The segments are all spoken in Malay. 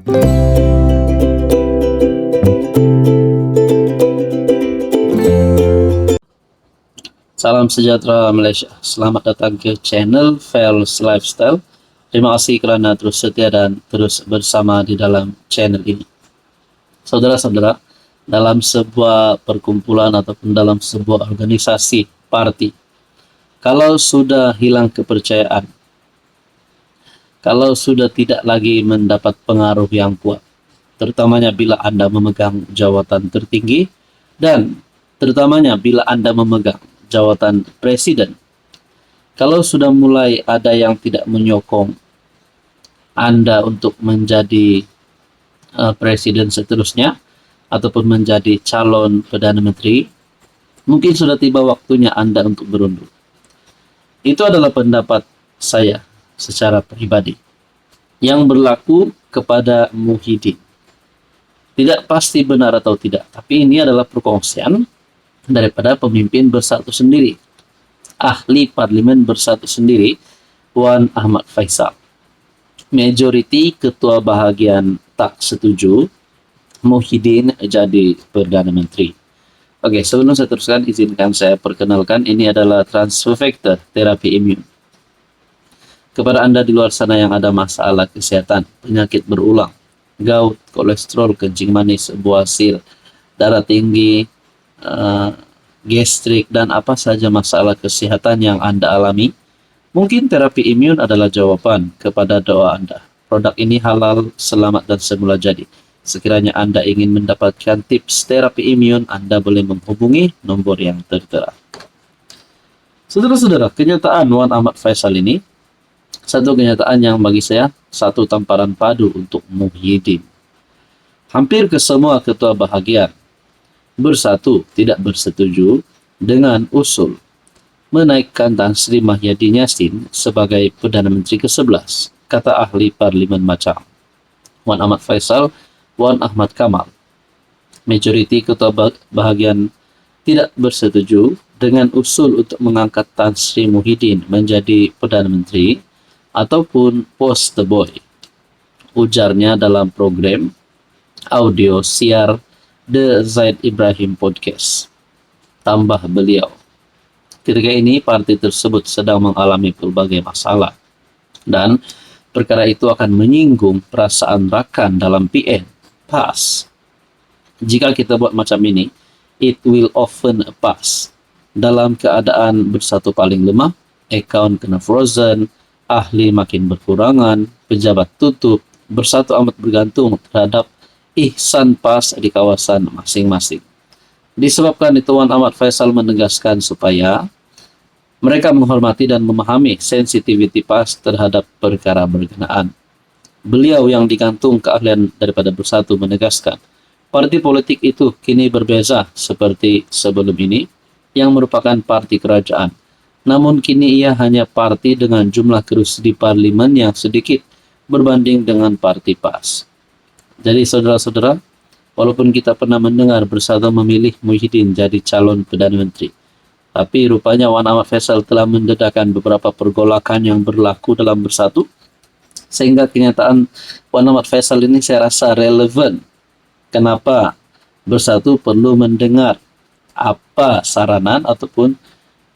Salam sejahtera Malaysia. Selamat datang ke channel Fels Lifestyle. Terima kasih kerana terus setia dan terus bersama di dalam channel ini. Saudara-saudara, dalam sebuah perkumpulan ataupun dalam sebuah organisasi parti, kalau sudah hilang kepercayaan, kalau sudah tidak lagi mendapat pengaruh yang kuat, terutamanya bila Anda memegang jawatan tertinggi dan terutamanya bila Anda memegang jawatan presiden, kalau sudah mulai ada yang tidak menyokong Anda untuk menjadi presiden seterusnya ataupun menjadi calon Perdana Menteri, mungkin sudah tiba waktunya Anda untuk berundur. Itu adalah pendapat saya secara pribadi yang berlaku kepada Muhyiddin. Tidak pasti benar atau tidak, tapi ini adalah perkongsian daripada pemimpin Bersatu Sendiri, ahli parlimen Bersatu Sendiri, Wan Ahmad Faisal. Majoriti ketua bahagian tak setuju Muhyiddin jadi Perdana Menteri. Oke, sebelum saya teruskan, izinkan saya perkenalkan, ini adalah transfer factor terapi imun. Kepada Anda di luar sana yang ada masalah kesehatan, penyakit berulang, gout, kolesterol, kencing manis, buasir, darah tinggi, gastrik, dan apa saja masalah kesehatan yang Anda alami, mungkin terapi imun adalah jawaban kepada doa Anda. Produk ini halal, selamat, dan semula jadi. Sekiranya Anda ingin mendapatkan tips terapi imun, Anda boleh menghubungi nombor yang tertera. Saudara-saudara, kenyataan Wan Ahmad Faisal ini satu kenyataan yang bagi saya satu tamparan padu untuk Muhyiddin. Hampir ke semua ketua bahagian Bersatu tidak bersetuju dengan usul menaikkan Tan Sri Muhyiddin Yassin sebagai Perdana Menteri ke-11, kata ahli parlimen macam Wan Ahmad Faisal, Wan Ahmad Kamal. Majoriti ketua bahagian tidak bersetuju dengan usul untuk mengangkat Tan Sri Muhyiddin menjadi Perdana Menteri ataupun poster boy, ujarnya dalam program audio siar The Zaid Ibrahim Podcast. Tambah beliau, ketika ini parti tersebut sedang mengalami berbagai masalah dan perkara itu akan menyinggung perasaan rakan dalam PN, PAS. Jika kita buat macam ini, it will often pass. Dalam keadaan Bersatu paling lemah, akaun kena frozen, ahli makin berkurangan, pejabat tutup, Bersatu amat bergantung terhadap ihsan PAS di kawasan masing-masing. Disebabkan itu, Wan Ahmad Faisal menegaskan supaya mereka menghormati dan memahami sensitiviti PAS terhadap perkara berkenaan. Beliau yang digantung keahlian daripada Bersatu menegaskan, parti politik itu kini berbeza seperti sebelum ini, yang merupakan parti kerajaan. Namun kini ia hanya parti dengan jumlah kerusi di parlimen yang sedikit berbanding dengan parti PAS. Jadi saudara-saudara, walaupun kita pernah mendengar Bersatu memilih Muhyiddin jadi calon Perdana Menteri, tapi rupanya Wan Ahmad Faisal telah mendedakan beberapa pergolakan yang berlaku dalam Bersatu, sehingga kenyataan Wan Ahmad Faisal ini saya rasa relevan. Kenapa Bersatu perlu mendengar apa saranan ataupun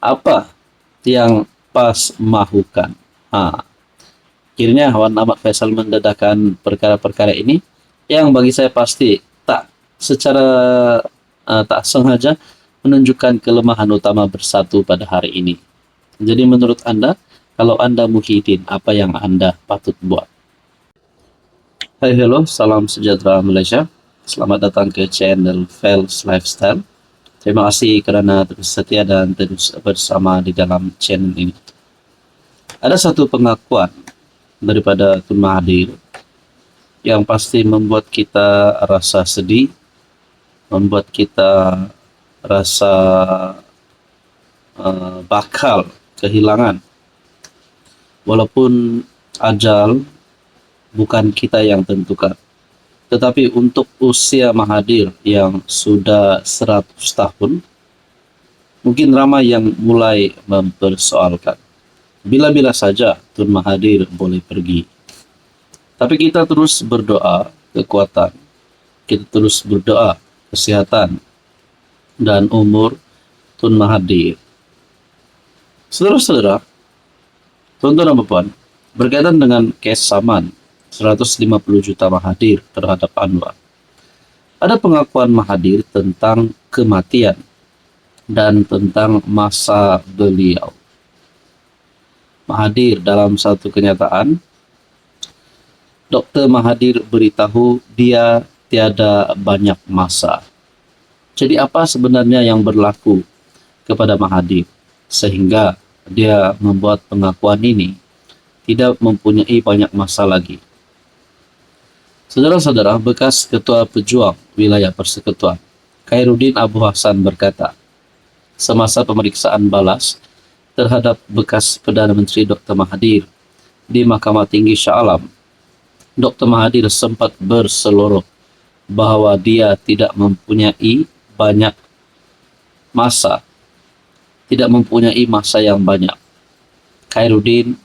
apa yang PAS mahukan. Akhirnya Wan Ahmad Faisal mendedahkan perkara-perkara ini yang bagi saya pasti tak sengaja menunjukkan kelemahan utama Bersatu pada hari ini. Jadi menurut Anda, kalau Anda Muhyiddin, apa yang Anda patut buat? Hai, hello, salam sejahtera Malaysia. Selamat datang ke channel Fels Lifestyle. Terima kasih kerana terus setia dan terus bersama di dalam channel ini. Ada satu pengakuan daripada Tun Mahathir yang pasti membuat kita rasa sedih, membuat kita rasa bakal kehilangan. Walaupun ajal bukan kita yang tentukan, tetapi untuk usia Mahathir yang sudah 100 tahun, mungkin ramai yang mulai mempersoalkan bila-bila saja Tun Mahathir boleh pergi. Tapi kita terus berdoa kekuatan. Kita terus berdoa kesehatan dan umur Tun Mahathir. Saudara-saudara, tuan-tuan dan puan, berkaitan dengan kes saman 150 juta Mahathir terhadap Anwar. Ada pengakuan Mahathir tentang kematian dan tentang masa beliau. Mahathir dalam satu kenyataan, Dr. Mahathir beritahu dia tiada banyak masa. Jadi apa sebenarnya yang berlaku kepada Mahathir sehingga dia membuat pengakuan ini tidak mempunyai banyak masa lagi? Saudara-saudara, bekas Ketua Pejuang Wilayah Persekutuan Khairuddin Abu Hassan berkata, semasa pemeriksaan balas terhadap bekas Perdana Menteri Dr. Mahathir di Mahkamah Tinggi Shah Alam, Dr. Mahathir sempat berseloroh bahawa dia tidak mempunyai banyak masa, tidak mempunyai masa yang banyak. Khairuddin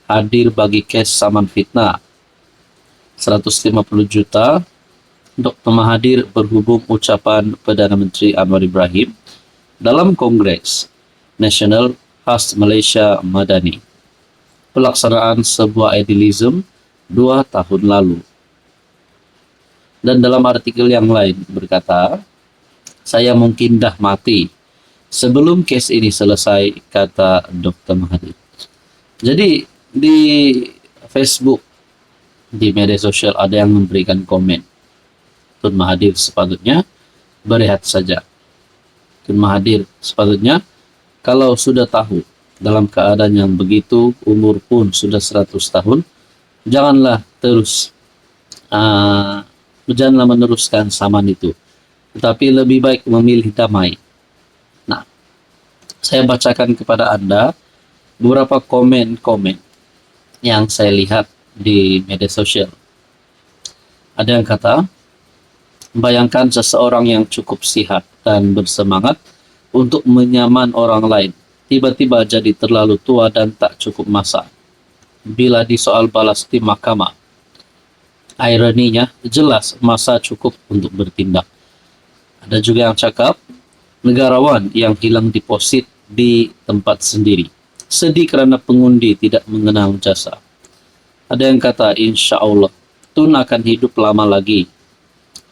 hadir bagi kes saman fitnah 150 juta. Dr. Mahathir berhubung ucapan Perdana Menteri Anwar Ibrahim dalam Kongres Nasional Khas Malaysia Madani, pelaksanaan sebuah idealism 2 tahun lalu. Dan dalam artikel yang lain berkata, saya mungkin dah mati sebelum kes ini selesai, kata Dr. Mahathir. Jadi di Facebook, di media sosial ada yang memberikan komen, Tun Mahathir sepatutnya berehat saja. Tun Mahathir sepatutnya kalau sudah tahu dalam keadaan yang begitu, umur pun sudah 100 tahun, janganlah meneruskan saman itu. Tetapi lebih baik memilih damai. Nah, saya bacakan kepada Anda beberapa komen-komen yang saya lihat di media sosial. Ada yang kata, bayangkan seseorang yang cukup sihat dan bersemangat untuk menyaman orang lain, tiba-tiba jadi terlalu tua dan tak cukup masa. Bila di soal balas di mahkamah, ironinya jelas masa cukup untuk bertindak. Ada juga yang cakap, negarawan yang hilang deposit di tempat sendiri, sedih kerana pengundi tidak mengenal jasa. Ada yang kata, insya Allah Tun akan hidup lama lagi.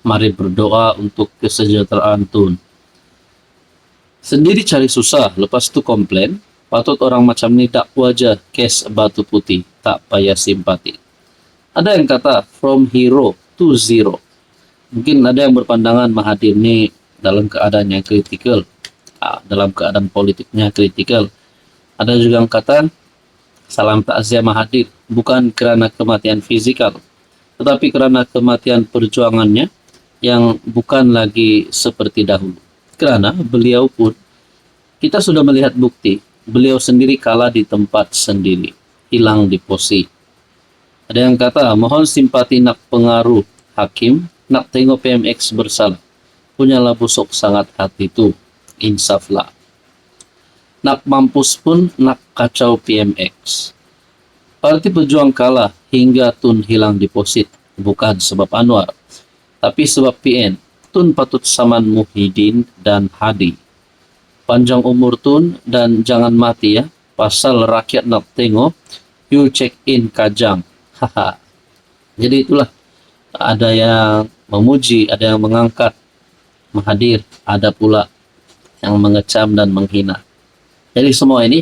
Mari berdoa untuk kesejahteraan Tun. Sendiri cari susah, lepas tu komplain. Patut orang macam ni tak wajar kes batu putih, tak payah simpati. Ada yang kata, from hero to zero. Mungkin ada yang berpandangan Mahathir ni dalam keadaan yang kritikal, dalam keadaan politiknya kritikal. Ada juga yang kata, salam takziah Mahathir bukan kerana kematian fizikal, tetapi kerana kematian perjuangannya yang bukan lagi seperti dahulu. Kerana beliau pun, kita sudah melihat bukti, beliau sendiri kalah di tempat sendiri, hilang di posisi. Ada yang kata, mohon simpati nak pengaruh hakim, nak tengok PMX bersalah. Punyalah busuk sangat hati tu, insaflah. Nak mampus pun nak kacau PMX. Parti Pejuang kalah hingga Tun hilang deposit, bukan sebab Anwar, tapi sebab PN. Tun patut saman Muhyiddin dan Hadi. Panjang umur Tun dan jangan mati ya, pasal rakyat nak tengok, you check in Kajang. Haha. Jadi itulah, ada yang memuji, ada yang mengangkat Mahathir, ada pula yang mengecam dan menghina. Jadi semua ini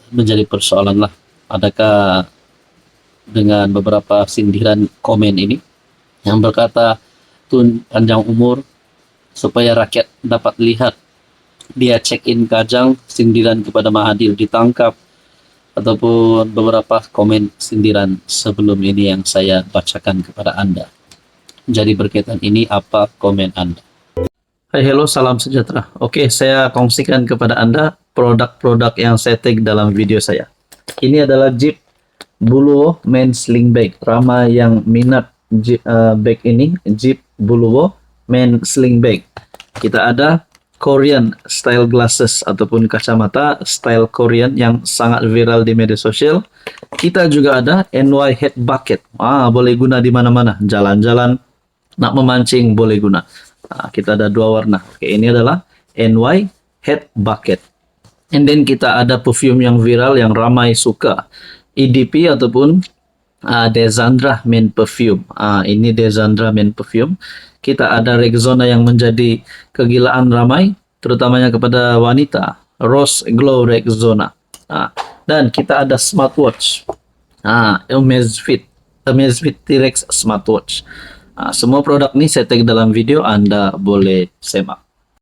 menjadi persoalan lah. Adakah dengan beberapa sindiran komen ini yang berkata Tun panjang umur supaya rakyat dapat lihat dia check-in Kajang, sindiran kepada Mahathir ditangkap, ataupun beberapa komen sindiran sebelum ini yang saya bacakan kepada Anda. Jadi berkaitan ini, apa komen Anda? Hai, hello, salam sejahtera. Oke, saya kongsikan kepada Anda produk-produk yang saya tag dalam video saya. Ini adalah Jeep Buluwo Men Sling Bag. Ramai yang minat bag ini, Jeep Buluwo Men Sling Bag. Kita ada Korean style glasses ataupun kacamata style Korean yang sangat viral di media sosial. Kita juga ada NY head bucket. Boleh guna di mana-mana. Jalan-jalan, nak memancing boleh guna. Kita ada dua warna. Oke, ini adalah NY head bucket. And then kita ada perfume yang viral yang ramai suka. EDP ataupun Desandra Men Perfume. Ini Desandra Men Perfume. Kita ada Rexona yang menjadi kegilaan ramai, terutamanya kepada wanita. Rose Glow Rexona. Dan kita ada smartwatch. Amazfit T-Rex smartwatch. Semua produk ini saya tag dalam video, Anda boleh semak.